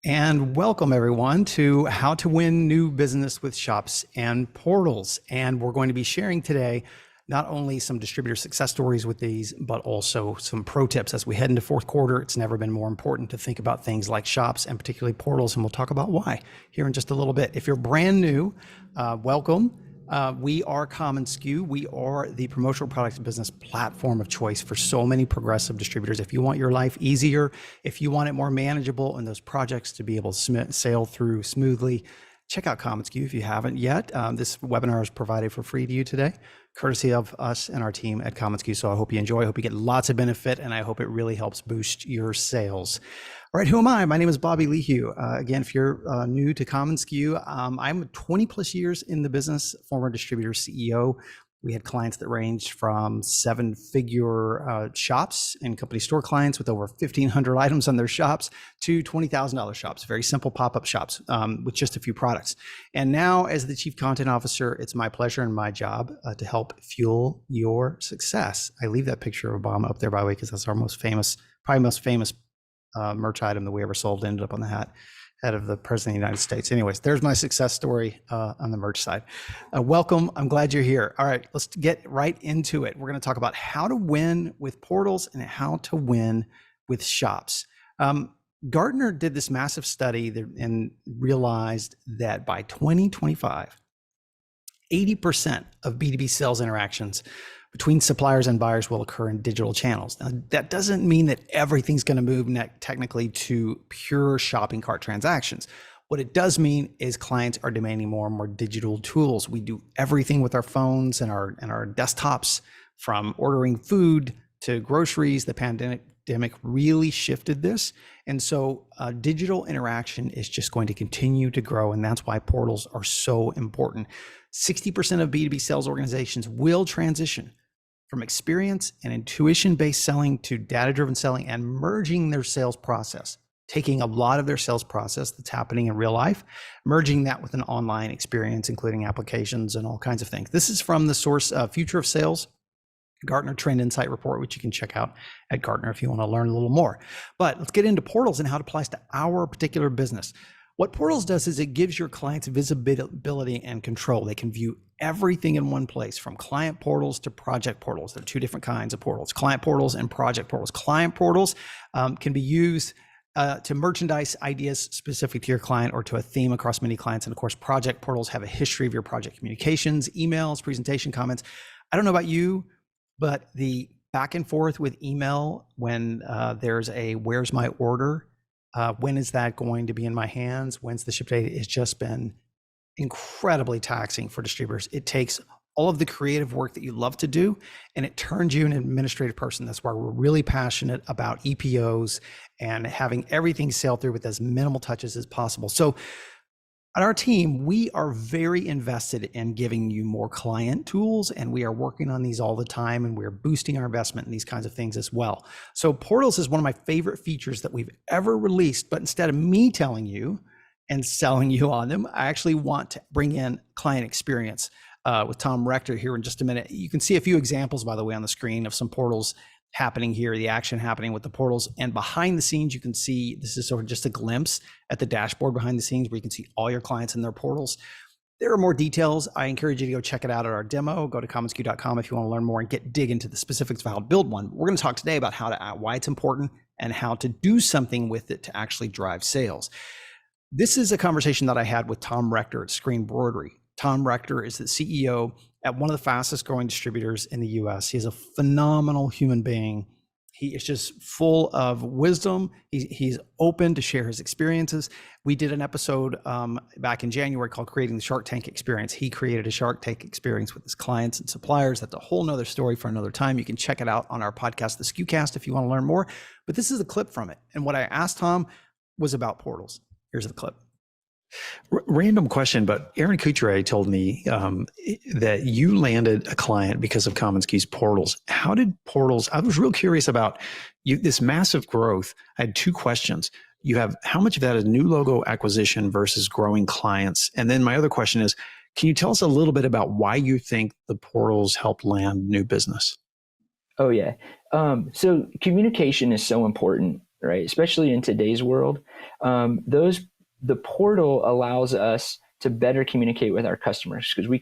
And welcome everyone to How to Win New Business with Shops and Portals. And we're going to be sharing today not only some distributor success stories with these, but also some pro tips. As we head into fourth quarter, it's never been more important to think about things like shops and particularly portals. And we'll talk about why here in just a little bit. If you're brand new, welcome. We are commonsku. We are the promotional products business platform of choice for so many progressive distributors. If you want your life easier, if you want it more manageable and those projects to be able to sail through smoothly, check out commonsku if you haven't yet. This webinar is provided for free to you today, courtesy of us and our team at commonsku. So I hope you enjoy. I hope you get lots of benefit, and I hope it really helps boost your sales. All right, who am I? My name is Bobby Lehue. Again, if you're new to commonsku, I'm 20 plus years in the business, former distributor CEO. We had clients that ranged from seven-figure shops and company store clients with over 1,500 items on their shops to $20,000 shops, very simple pop-up shops with just a few products. And now as the Chief Content Officer, it's my pleasure and my job to help fuel your success. I leave that picture of Obama up there, by the way, because that's our most famous, probably most famous merch item that we ever sold, ended up on the head of the President of the United States. Anyways, there's my success story on the merch side. Welcome. I'm glad you're here. All right, let's get right into it. We're going to talk about how to win with portals and how to win with shops. Gartner did this massive study and realized that by 2025, 80% of B2B sales interactions between suppliers and buyers will occur in digital channels. Now, that doesn't mean that everything's going to move technically to pure shopping cart transactions. What it does mean is clients are demanding more and more digital tools. We do everything with our phones and our desktops, from ordering food to groceries. The pandemic really shifted this. And so digital interaction is just going to continue to grow. And that's why portals are so important. 60% of B2B sales organizations will transition from experience and intuition-based selling to data-driven selling and merging their sales process, taking a lot of their sales process that's happening in real life, merging that with an online experience, including applications and all kinds of things. This is from the source Future of Sales, Gartner Trend Insight Report, which you can check out at Gartner if you want to learn a little more. But let's get into portals and how it applies to our particular business. What portals does is it gives your clients visibility and control. They can view everything in one place, from client portals to project portals. There are two different kinds of portals: client portals and project portals. Client portals can be used to merchandise ideas specific to your client or to a theme across many clients. And of course, project portals have a history of your project communications, emails, presentation, comments. I don't know about you, but the back and forth with email when there's a "where's my order?" When is that going to be in my hands? When's the ship date? It's just been incredibly taxing for distributors. It takes all of the creative work that you love to do, and it turns you into an administrative person. That's why we're really passionate about EPOs and having everything sail through with as minimal touches as possible. So at our team, we are very invested in giving you more client tools, and we are working on these all the time, and we're boosting our investment in these kinds of things as well. So portals is one of my favorite features that we've ever released, but instead of me telling you and selling you on them, I actually want to bring in client experience with Tom Rector here in just a minute. You can see a few examples, by the way, on the screen of some portals happening here, the action happening with the portals. And behind the scenes, you can see, this is sort of just a glimpse at the dashboard behind the scenes where you can see all your clients and their portals. There are more details. I encourage you to go check it out at our demo. Go to commonsku.com if you want to learn more and dig into the specifics of how to build one. We're going to talk today about why it's important and how to do something with it to actually drive sales. This is a conversation that I had with Tom Rector at Screen Broidery. Tom Rector is the CEO at one of the fastest growing distributors in the US. He is a phenomenal human being. He is just full of wisdom. He's open to share his experiences. We did an episode back in January called Creating the Shark Tank Experience. He created a Shark Tank experience with his clients and suppliers. That's a whole nother story for another time. You can check it out on our podcast, The SKUcast, if you want to learn more. But this is a clip from it. And what I asked Tom was about portals. Here's the clip. Random question, but Aaron Couturier told me that you landed a client because of commonsku's portals. How did portals, I was real curious about this massive growth. I had two questions. You have, how much of that is new logo acquisition versus growing clients? And then my other question is, can you tell us a little bit about why you think the portals help land new business? Oh, yeah. So communication is so important. right? Especially in today's world. The portal allows us to better communicate with our customers because we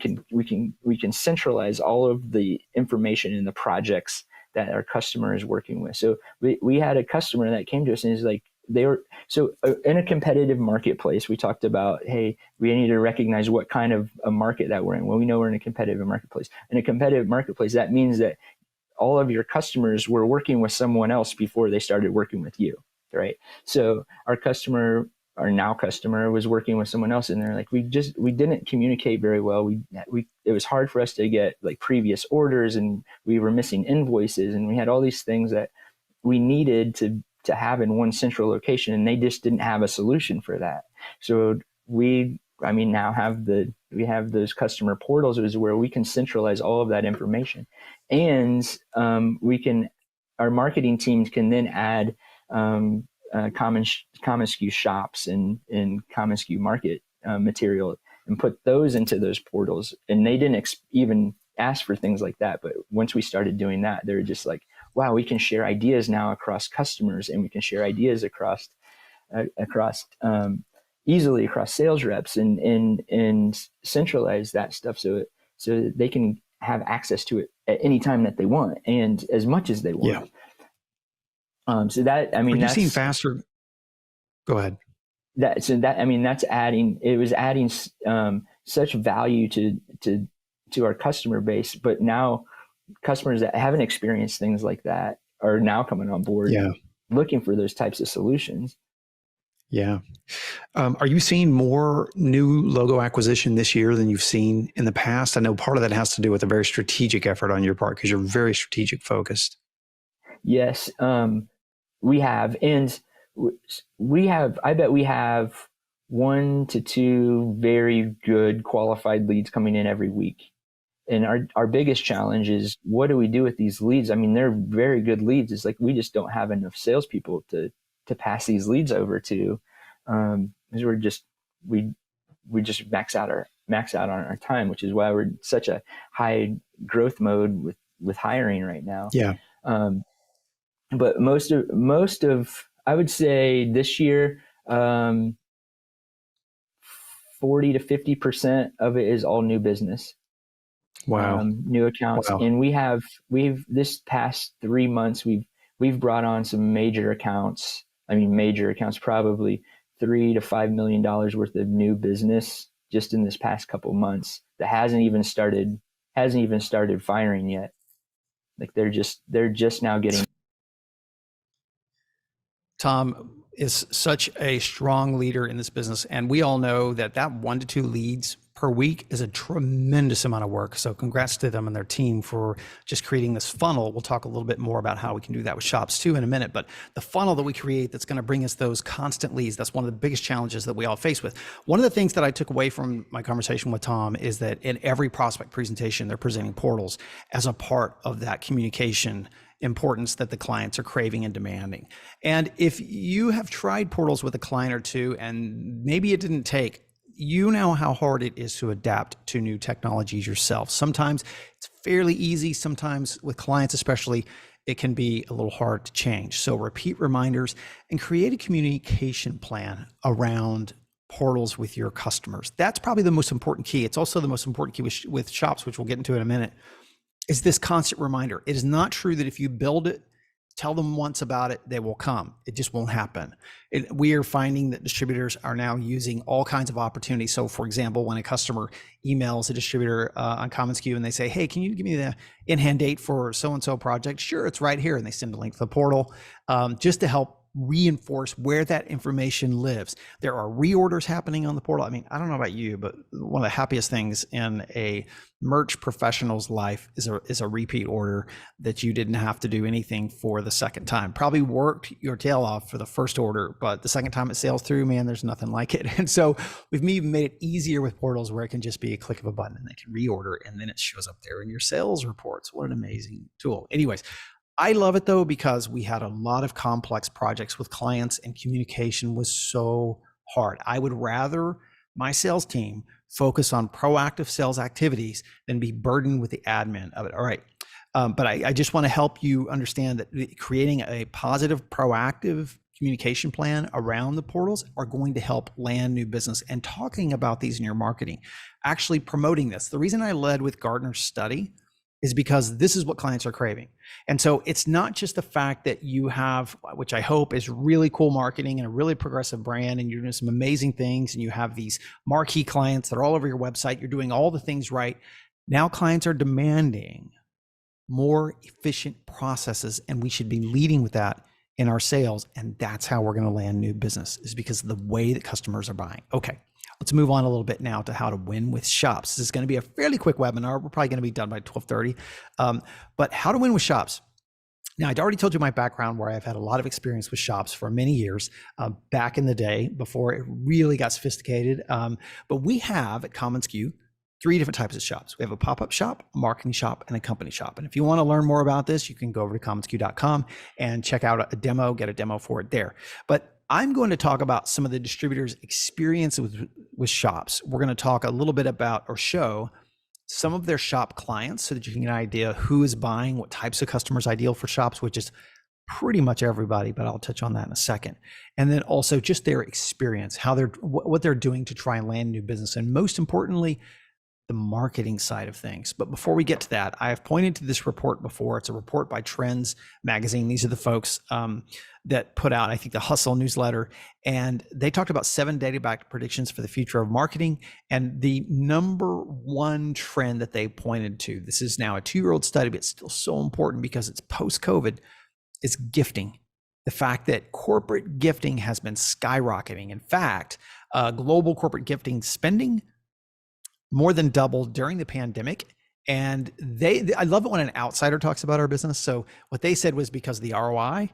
can centralize all of the information in the projects that our customer is working with. So we had a customer that came to us and is like, they were in a competitive marketplace. We talked about, hey, we need to recognize what kind of a market that we're in. Well, we know we're in a competitive marketplace. In a competitive marketplace, that means that all of your customers were working with someone else before they started working with you, right? So our now customer was working with someone else, and they're like, we didn't communicate very well. It was hard for us to get like previous orders, and we were missing invoices, and we had all these things that we needed to have in one central location, and they just didn't have a solution for that. So now we have those customer portals is where we can centralize all of that information, and our marketing teams can then add common SKU shops and common SKU market material and put those into those portals. And they didn't even ask for things like that, but once we started doing that, they were just like, wow, we can share ideas now across customers, and we can share ideas across easily across sales reps and centralize that stuff so they can have access to it at any time that they want and as much as they want. Yeah. So that, I mean, are you seeing faster? Go ahead. That's adding such value to our customer base, but now customers that haven't experienced things like that are now coming on board, looking for those types of solutions. Yeah. Are you seeing more new logo acquisition this year than you've seen in the past? I know part of that has to do with a very strategic effort on your part because you're very strategic focused. Yes, we have. And I bet we have 1 to 2 very good qualified leads coming in every week. And our biggest challenge is, what do we do with these leads? I mean, they're very good leads. It's like, we just don't have enough salespeople to pass these leads over to, because we just max out on our time, which is why we're in such a high growth mode with hiring right now. Yeah. But most of I would say this year, 40 to 50% of it is all new business. Wow. New accounts. Wow. And we've this past 3 months, we've brought on some major accounts. I mean, major accounts, probably $3 to $5 million worth of new business just in this past couple months that hasn't even started firing yet. Like they're just now getting. Tom is such a strong leader in this business, and we all know that 1 to 2 leads per week is a tremendous amount of work. So congrats to them and their team for just creating this funnel. We'll talk a little bit more about how we can do that with shops too in a minute, but the funnel that we create that's going to bring us those constant leads, that's one of the biggest challenges that we all face with. One of the things that I took away from my conversation with Tom is that in every prospect presentation, they're presenting portals as a part of that communication importance that the clients are craving and demanding. And if you have tried portals with a client or two and maybe it didn't take, you know how hard it is to adapt to new technologies yourself. Sometimes it's fairly easy. Sometimes with clients especially, it can be a little hard to change. So repeat reminders and create a communication plan around portals with your customers. That's probably the most important key. It's also the most important key with shops, which we'll get into in a minute, is this constant reminder. It is not true that if you build it, tell them once about it, they will come. It just won't happen. We are finding that distributors are now using all kinds of opportunities. So for example, when a customer emails a distributor on Common SKU and they say, hey, can you give me the in-hand date for so-and-so project? Sure, it's right here. And they send a link to the portal just to help reinforce where that information lives. There are reorders happening on the portal. I mean, I don't know about you, but one of the happiest things in a merch professional's life is a repeat order that you didn't have to do anything for the second time. Probably worked your tail off for the first order, but the second time it sails through, man, there's nothing like it. And so we've even made it easier with portals where it can just be a click of a button and they can reorder and then it shows up there in your sales reports. What an amazing tool. Anyways, I love it though, because we had a lot of complex projects with clients and communication was so hard. I would rather my sales team focus on proactive sales activities than be burdened with the admin of it. All right. But I just want to help you understand that creating a positive, proactive communication plan around the portals are going to help land new business. And talking about these in your marketing, actually promoting this. The reason I led with Gartner's study is because this is what clients are craving. And so it's not just the fact that you have, which I hope is really cool marketing and a really progressive brand, and you're doing some amazing things, and you have these marquee clients that are all over your website, you're doing all the things right. Now clients are demanding more efficient processes, and we should be leading with that in our sales. And that's how we're going to land new business, is because of the way that customers are buying. Okay, let's move on a little bit now to how to win with shops. This is going to be a fairly quick webinar. We're probably going to be done by 12:30. But how to win with shops. Now, I'd already told you my background, where I've had a lot of experience with shops for many years, back in the day before it really got sophisticated. But we have at commonsku 3 different types of shops. We have a pop-up shop, a marketing shop, and a company shop. And if you want to learn more about this, you can go over to commonsku.com and check out a demo, get a demo for it there. But I'm going to talk about some of the distributors' experience with shops. We're going to talk a little bit about, or show some of their shop clients, so that you can get an idea who is buying, what types of customers ideal for shops, which is pretty much everybody, but I'll touch on that in a second. And then also just their experience, what they're doing to try and land new business. And most importantly, the marketing side of things. But before we get to that, I have pointed to this report before. It's a report by Trends Magazine. These are the folks that put out, I think, the Hustle newsletter. And they talked about 7 data-backed predictions for the future of marketing. And the number one trend that they pointed to, this is now a 2-year-old study, but it's still so important because it's post-COVID, is gifting. The fact that corporate gifting has been skyrocketing. In fact, global corporate gifting spending more than doubled during the pandemic. And I love it when an outsider talks about our business. So what they said was because of the ROI,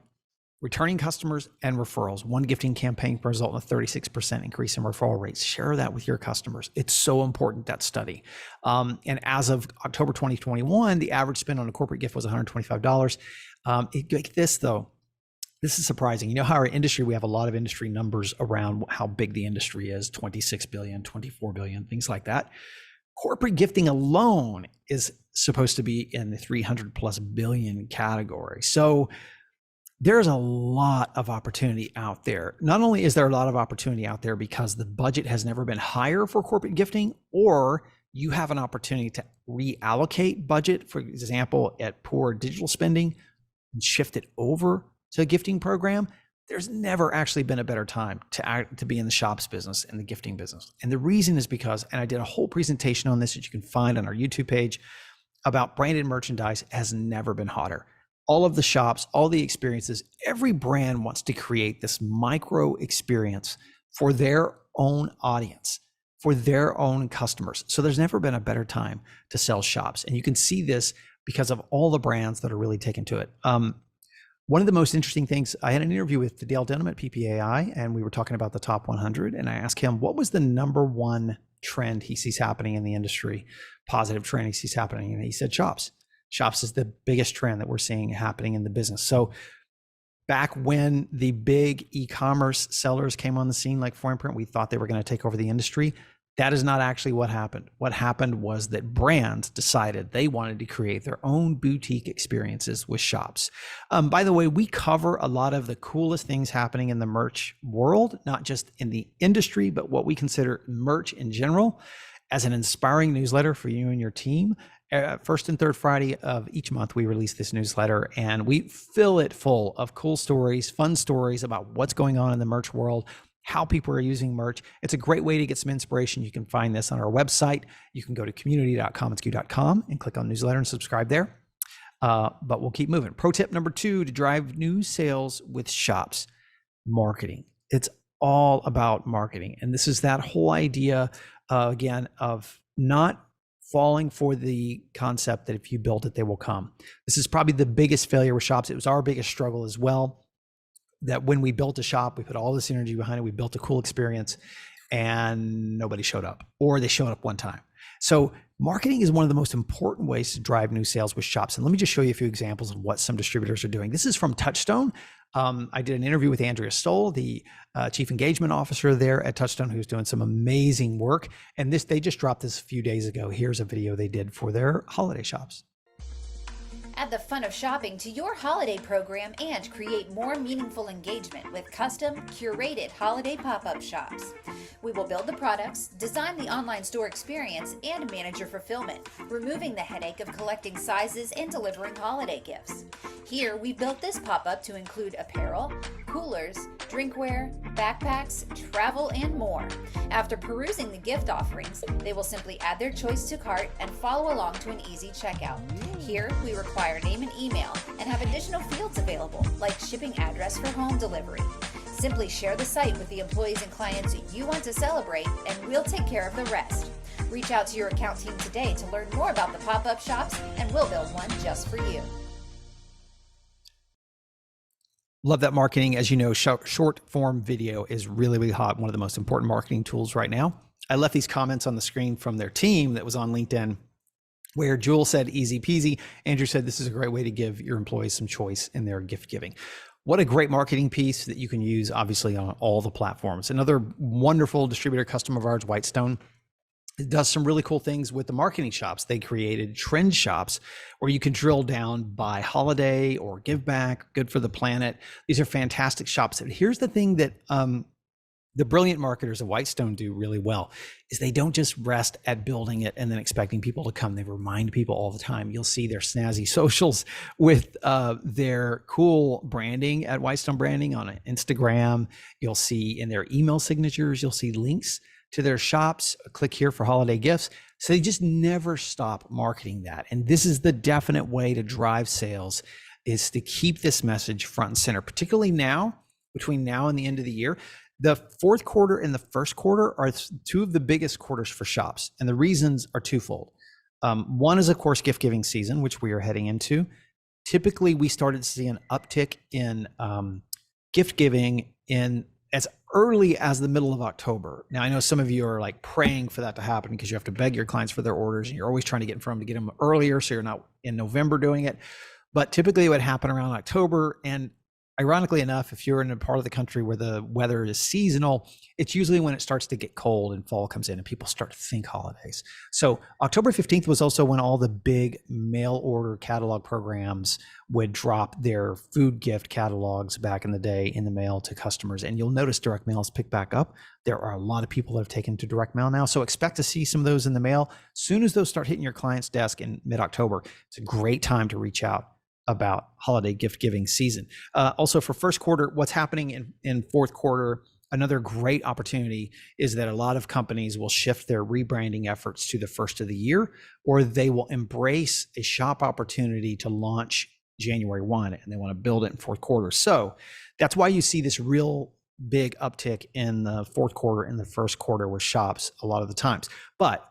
returning customers, and referrals. One gifting campaign can result in a 36% increase in referral rates. Share that with your customers. It's so important, that study. And as of October 2021, the average spend on a corporate gift was $125. Like this though, this is surprising. You know how our industry, we have a lot of industry numbers around how big the industry is, 26 billion, 24 billion, things like that. Corporate gifting alone is supposed to be in the 300 plus billion category. So there's a lot of opportunity out there. Not only is there a lot of opportunity out there because the budget has never been higher for corporate gifting, or you have an opportunity to reallocate budget, for example, at poor digital spending, and shift it over to a gifting program. There's never actually been a better time to be in the shops business and the gifting business. And the reason is because, and I did a whole presentation on this that you can find on our YouTube page, about branded merchandise has never been hotter. All of the shops, all the experiences, every brand wants to create this micro experience for their own audience, for their own customers. So there's never been a better time to sell shops. And you can see this because of all the brands that are really taken to it. One of the most interesting things, I had an interview with Dale Denham at PPAI, and we were talking about the top 100. And I asked him, what was the number one trend he sees happening in the industry, positive trend he sees happening? And he said shops. Shops is the biggest trend that we're seeing happening in the business. So back when the big e-commerce sellers came on the scene, like FormPrint, we thought they were going to take over the industry. That is not actually what happened. What happened was that brands decided they wanted to create their own boutique experiences with shops. By the way, we cover a lot of the coolest things happening in the merch world, not just in the industry, but what we consider merch in general, as an inspiring newsletter for you and your team. First and third Friday of each month, we release this newsletter, and we fill it full of cool stories, fun stories about what's going on in the merch world, how people are using merch. It's a great way to get some inspiration. You can find this on our website. You can go to community.commonsku.com and click on newsletter and subscribe there. But we'll keep moving. Pro tip number 2 to drive new sales with shops: marketing. It's all about marketing. And this is that whole idea, again, of not falling for the concept that if you build it, they will come. This is probably the biggest failure with shops. It was our biggest struggle as well, that when we built a shop, we put all this energy behind it, we built a cool experience, and nobody showed up, or they showed up one time. So marketing is one of the most important ways to drive new sales with shops. And let me just show you a few examples of what some distributors are doing. This is from Touchstone. I did an interview with Andrea Stoll, the Chief Engagement Officer there at Touchstone, who's doing some amazing work. And they just dropped this a few days ago. Here's a video they did for their holiday shops. Add the fun of shopping to your holiday program and create more meaningful engagement with custom, curated holiday pop-up shops. We will build the products, design the online store experience, and manage your fulfillment, removing the headache of collecting sizes and delivering holiday gifts. Here, we built this pop-up to include apparel, coolers, drinkware, backpacks, travel, and more. After perusing the gift offerings, they will simply add their choice to cart and follow along to an easy checkout. Here, we require name and email and have additional fields available, like shipping address for home delivery. Simply share the site with the employees and clients you want to celebrate, and we'll take care of the rest. Reach out to your account team today to learn more about the pop-up shops, and we'll build one just for you. Love that marketing. As you know, short form video is really, really hot. One of the most important marketing tools right now. I left these comments on the screen from their team that was on LinkedIn, where Jewel said, easy peasy. Andrew said, this is a great way to give your employees some choice in their gift giving. What a great marketing piece that you can use, obviously, on all the platforms. Another wonderful distributor customer of ours, Whitestone, does some really cool things with the marketing shops. They created trend shops where you can drill down by holiday or give back, good for the planet. These are fantastic shops. And here's the thing that the brilliant marketers of Whitestone do really well is they don't just rest at building it and then expecting people to come. They remind people all the time. You'll see their snazzy socials with their cool branding at Whitestone Branding on Instagram. You'll see in their email signatures, you'll see links to their shops. Click here for holiday gifts. So they just never stop marketing that. And this is the definite way to drive sales, is to keep this message front and center, particularly now, between now and the end of the year. The fourth quarter and the first quarter are two of the biggest quarters for shops. And the reasons are twofold. One is, of course, gift giving season, which we are heading into. Typically, we started to see an uptick in gift giving in as early as the middle of October. Now, I know some of you are like praying for that to happen because you have to beg your clients for their orders and you're always trying to get in front of them to get them earlier, so you're not in November doing it. But typically it would happen around October. And ironically enough, if you're in a part of the country where the weather is seasonal, it's usually when it starts to get cold and fall comes in and people start to think holidays. So October 15th was also when all the big mail order catalog programs would drop their food gift catalogs back in the day in the mail to customers. And you'll notice direct mail has picked back up. There are a lot of people that have taken to direct mail now. So expect to see some of those in the mail. As soon as those start hitting your client's desk in mid-October, it's a great time to reach out about holiday gift giving season. Also for first quarter, what's happening in fourth quarter, another great opportunity is that a lot of companies will shift their rebranding efforts to the first of the year, or they will embrace a shop opportunity to launch January 1, and they want to build it in fourth quarter. So that's why you see this real big uptick in the fourth quarter and the first quarter with shops a lot of the times. But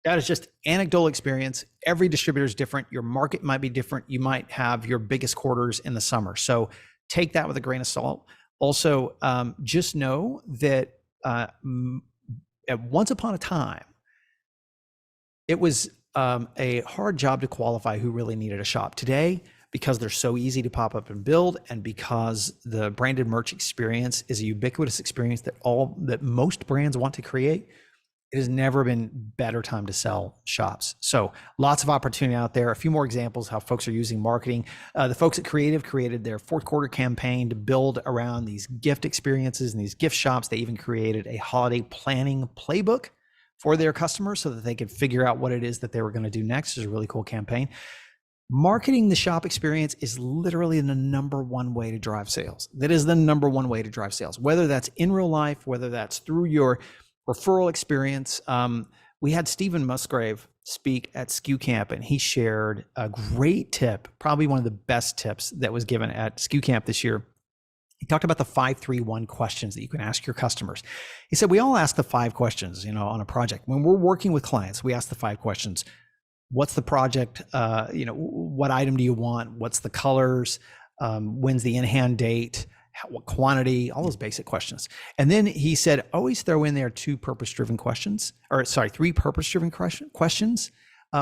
that is just anecdotal experience. Every distributor is different. Your market might be different. You might have your biggest quarters in the summer. So take that with a grain of salt. Also, just know that at once upon a time, it was a hard job to qualify who really needed a shop. Today, because they're so easy to pop up and build, and because the branded merch experience is a ubiquitous experience that most brands want to create, it has never been better time to sell shops. So lots of opportunity out there. A few more examples how folks are using marketing. The folks at Creative created their fourth quarter campaign to build around these gift experiences and these gift shops. They even created a holiday planning playbook for their customers so that they could figure out what it is that they were going to do next. It's a really cool campaign. Marketing the shop experience is literally the number one way to drive sales. That is the number one way to drive sales, whether that's in real life, whether that's through your referral experience. We had Stephen Musgrave speak at SKU Camp, and he shared a great tip, probably one of the best tips that was given at SKU Camp this year. He talked about the 5-3-1 questions that you can ask your customers. He said, we all ask the 5 questions, on a project. When we're working with clients, we ask the 5 questions. What's the project? What item do you want? What's the colors? When's the in-hand date? What quantity? All those basic questions. And then he said, always throw in there 3 purpose-driven questions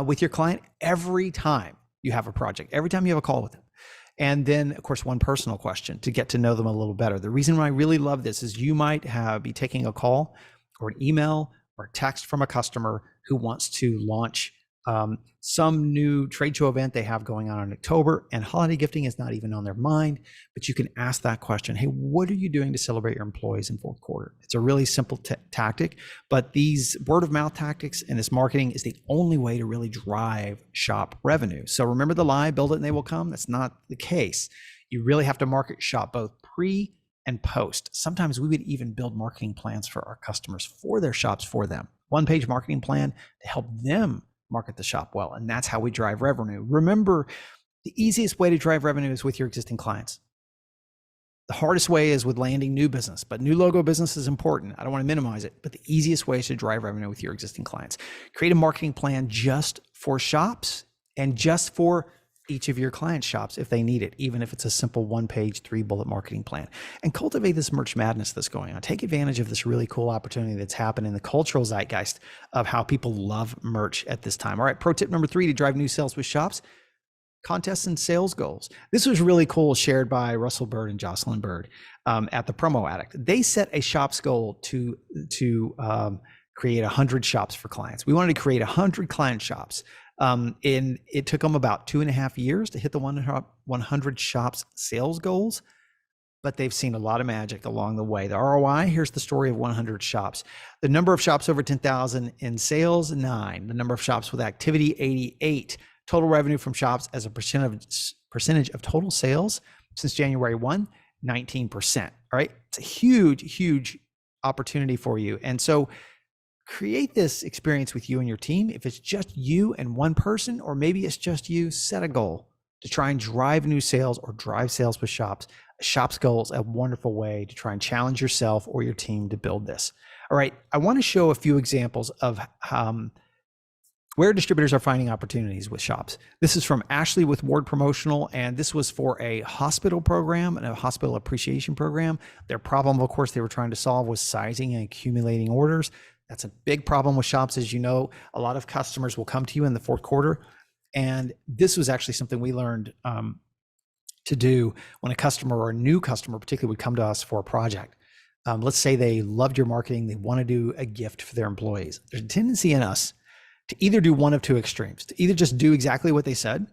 with your client every time you have a project, every time you have a call with them. And then, of course, 1 personal question to get to know them a little better. The reason why I really love this is you might be taking a call or an email or a text from a customer who wants to launch some new trade show event they have going on in October, and holiday gifting is not even on their mind, but you can ask that question. Hey, what are you doing to celebrate your employees in fourth quarter? It's a really simple tactic, but these word of mouth tactics and this marketing is the only way to really drive shop revenue. So remember the lie, build it and they will come. That's not the case. You really have to market shop both pre and post. Sometimes we would even build marketing plans for our customers for their shops for them. One-page marketing plan to help them market the shop well. And that's how we drive revenue. Remember, the easiest way to drive revenue is with your existing clients. The hardest way is with landing new business, but new logo business is important. I don't want to minimize it, but the easiest way is to drive revenue with your existing clients. Create a marketing plan just for shops and just for each of your client shops if they need it, even if it's a simple 1-page, 3-bullet marketing plan, and cultivate this merch madness that's going on. Take advantage of this really cool opportunity that's happened in the cultural zeitgeist of how people love merch at this time. All right, pro tip number 3 to drive new sales with shops: contests and sales goals. This was really cool, shared by Russell Bird and Jocelyn Bird at the Promo Addict. They set a shops goal to create 100 shops for clients. We wanted to create 100 client shops. And it took them about 2.5 years to hit the 100 shops sales goals, but they've seen a lot of magic along the way. The ROI, here's the story of 100 shops. The number of shops over 10,000 in sales, 9. The number of shops with activity, 88. Total revenue from shops as a percentage of total sales since January 1, 19%. All right. It's a huge, huge opportunity for you. And so create this experience with you and your team. If it's just you and one person, or maybe it's just you, set a goal to try and drive new sales or drive sales with shops. A shops goal is a wonderful way to try and challenge yourself or your team to build this. All right. I want to show a few examples of where distributors are finding opportunities with shops. This is from Ashley with Ward Promotional, and this was for a hospital program and a hospital appreciation program. Their problem, of course, they were trying to solve was sizing and accumulating orders. That's a big problem with shops. As you know, a lot of customers will come to you in the fourth quarter. And this was actually something we learned to do when a customer or a new customer particularly would come to us for a project. Let's say they loved your marketing. They want to do a gift for their employees. There's a tendency in us to either do one of two extremes, to either just do exactly what they said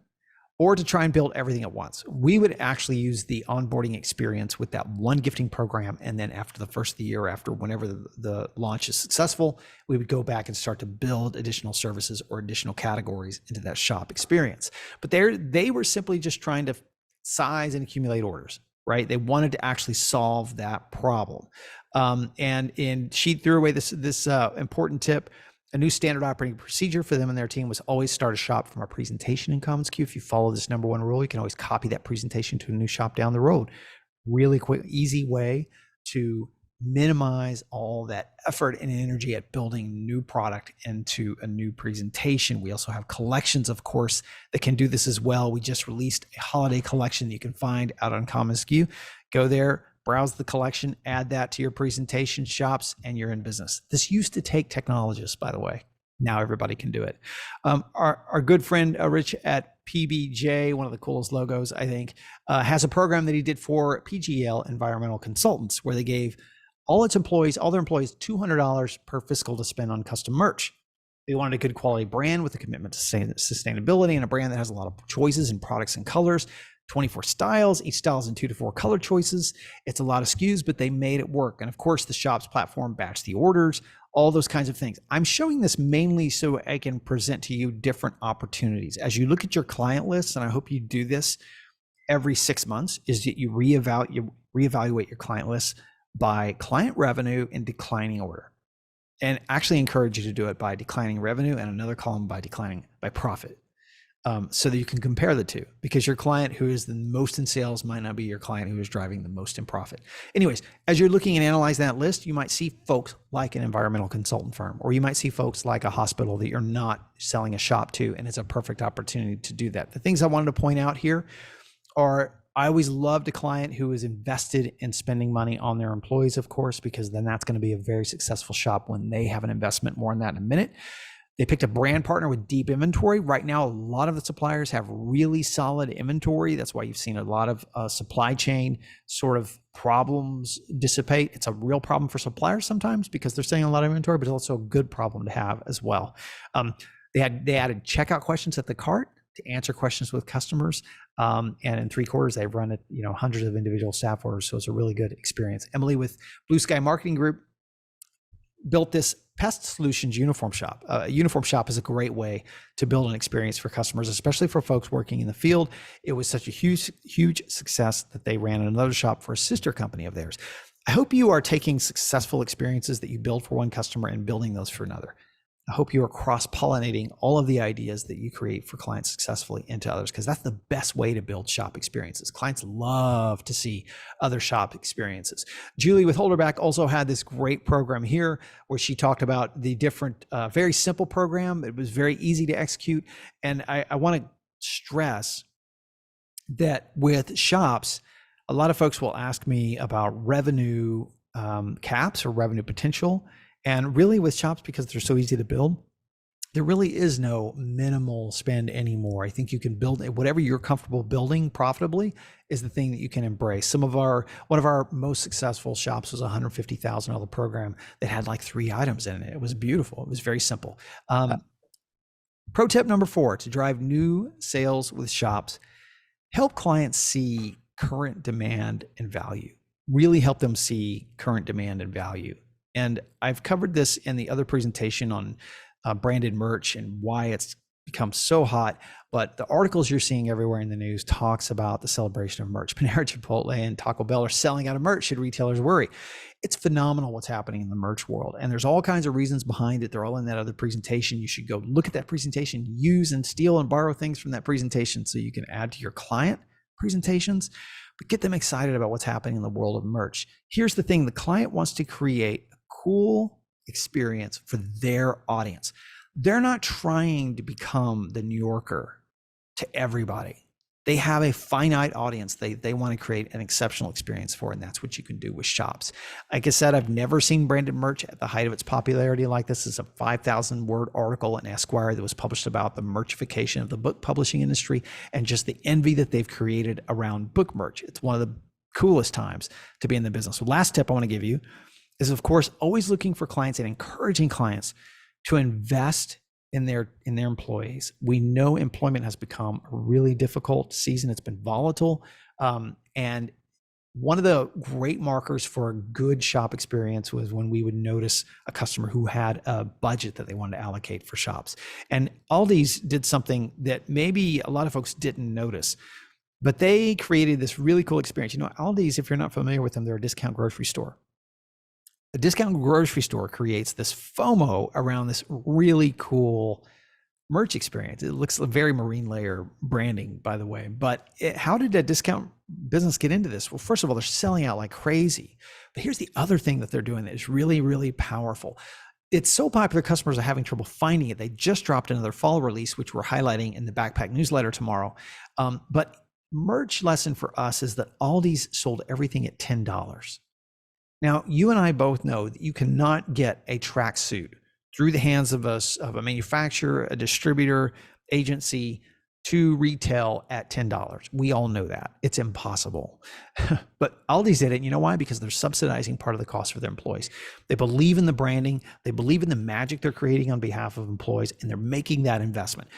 or to try and build everything at once. We would actually use the onboarding experience with that one gifting program. And then after the first of the year, after whenever the launch is successful, we would go back and start to build additional services or additional categories into that shop experience. But they were simply just trying to size and accumulate orders, right? They wanted to actually solve that problem. And she threw away this important tip. A new standard operating procedure for them and their team was always start a shop from a presentation in Commons Queue. If you follow this number one rule, you can always copy that presentation to a new shop down the road. Really quick, easy way to minimize all that effort and energy at building new product into a new presentation. We also have collections, of course, that can do this as well. We just released a holiday collection that you can find out on Commons Queue. Go there, browse the collection, add that to your presentation shops, and you're in business. This used to take technologists, by the way. Now everybody can do it. Our good friend Rich at PBJ, one of the coolest logos, I think, has a program that he did for PGL Environmental Consultants, where they gave all their employees, $200 per fiscal to spend on custom merch. They wanted a good quality brand with a commitment to sustainability and a brand that has a lot of choices in products and colors. 24 styles, each style is in 2 to 4 color choices. It's a lot of SKUs, but they made it work. And of course, the shop's platform batched the orders, all those kinds of things. I'm showing this mainly so I can present to you different opportunities. As you look at your client list, and I hope you do this every 6 months, is that you reevaluate your client list by client revenue and declining order. And actually encourage you to do it by declining revenue and another column by profit. So that you can compare the two, because your client who is the most in sales might not be your client who is driving the most in profit. Anyways, as you're looking and analyzing that list, you might see folks like an environmental consultant firm, or you might see folks like a hospital that you're not selling a shop to, and it's a perfect opportunity to do that. The things I wanted to point out here are, I always loved a client who is invested in spending money on their employees, of course, because then that's going to be a very successful shop when they have an investment. More on that in a minute. They picked a brand partner with deep inventory. Right now, a lot of the suppliers have really solid inventory. That's why you've seen a lot of supply chain sort of problems dissipate. It's a real problem for suppliers sometimes because they're selling a lot of inventory, but it's also a good problem to have as well. They added checkout questions at the cart to answer questions with customers. And in 3 quarters, they've run it, hundreds of individual staff orders. So it's a really good experience. Emily with Blue Sky Marketing Group built this Pest Solutions uniform shop. Uniform shop is a great way to build an experience for customers, especially for folks working in the field. It was such a huge success that they ran another shop for a sister company of theirs. I hope you are taking successful experiences that you build for one customer and building those for another. I hope you are cross-pollinating all of the ideas that you create for clients successfully into others, because that's the best way to build shop experiences. Clients love to see other shop experiences. Julie with Holderback also had this great program here where she talked about the different, very simple program. It was very easy to execute. And I want to stress that with shops, a lot of folks will ask me about revenue caps or revenue potential. And really with shops, because they're so easy to build, there really is no minimal spend anymore. I think you can build whatever you're comfortable building profitably is the thing that you can embrace. One of our most successful shops was a $150,000 program that had like 3 items in it. It was beautiful. It was very simple. Pro tip number 4, to drive new sales with shops, help clients see current demand and value. Really help them see current demand and value. And I've covered this in the other presentation on branded merch and why it's become so hot. But the articles you're seeing everywhere in the news talks about the celebration of merch. Panera, Chipotle, and Taco Bell are selling out of merch. Should retailers worry? It's phenomenal what's happening in the merch world. And there's all kinds of reasons behind it. They're all in that other presentation. You should go look at that presentation, use and steal and borrow things from that presentation so you can add to your client presentations, but get them excited about what's happening in the world of merch. Here's the thing. The client wants to create cool experience for their audience. They're not trying to become the New Yorker to everybody. They have a finite audience they want to create an exceptional experience for, and that's what you can do with shops. Like I said, I've never seen branded merch at the height of its popularity like this. It's a 5,000 word article in Esquire that was published about the merchification of the book publishing industry and just the envy that they've created around book merch. It's one of the coolest times to be in the business. So last tip I want to give you is, of course, always looking for clients and encouraging clients to invest in their employees. We know employment has become a really difficult season. It's been volatile. And one of the great markers for a good shop experience was when we would notice a customer who had a budget that they wanted to allocate for shops. And Aldi's did something that maybe a lot of folks didn't notice, but they created this really cool experience. Aldi's, if you're not familiar with them, they're a discount grocery store. A discount grocery store creates this FOMO around this really cool merch experience. It looks very marine layer branding, by the way. But how did a discount business get into this? Well, first of all, they're selling out like crazy. But here's the other thing that they're doing that is really, really powerful. It's so popular, customers are having trouble finding it. They just dropped another fall release, which we're highlighting in the Backpack newsletter tomorrow. But merch lesson for us is that Aldi's sold everything at $10. Now, you and I both know that you cannot get a tracksuit through the hands of a manufacturer, a distributor, agency to retail at $10. We all know that. It's impossible. But Aldi's did it. You know why? Because they're subsidizing part of the cost for their employees. They believe in the branding. They believe in the magic they're creating on behalf of employees, and they're making that investment.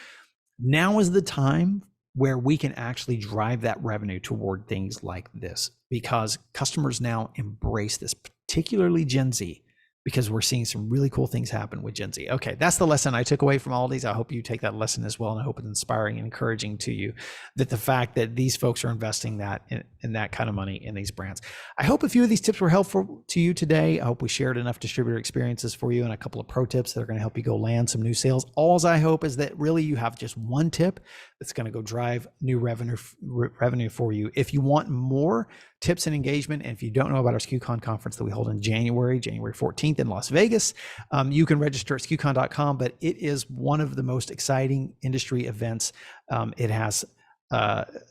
Now is the time where we can actually drive that revenue toward things like this, because customers now embrace this, particularly Gen Z, because we're seeing some really cool things happen with Gen Z. Okay, that's the lesson I took away from Aldi's. I hope you take that lesson as well, and I hope it's inspiring and encouraging to you that the fact that these folks are investing that in that kind of money in these brands. I hope a few of these tips were helpful to you today. I hope we shared enough distributor experiences for you and a couple of pro tips that are going to help you go land some new sales. All I hope is that really you have just one tip that's going to go drive new revenue for you. If you want more tips and engagement, and if you don't know about our SKUCon conference that we hold in January 14th in Las Vegas, you can register at SKUCon.com, but it is one of the most exciting industry events. It has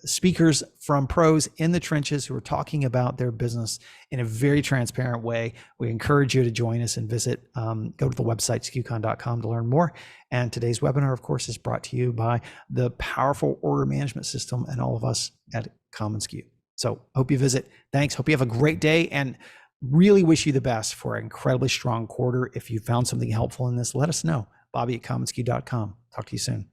speakers from pros in the trenches who are talking about their business in a very transparent way. We encourage you to join us and visit, go to the website SKUCon.com to learn more. And today's webinar, of course, is brought to you by the powerful order management system and all of us at commonsku. So hope you visit. Thanks. Hope you have a great day, and really wish you the best for an incredibly strong quarter. If you found something helpful in this, let us know. Bobby at commonsku.com. Talk to you soon.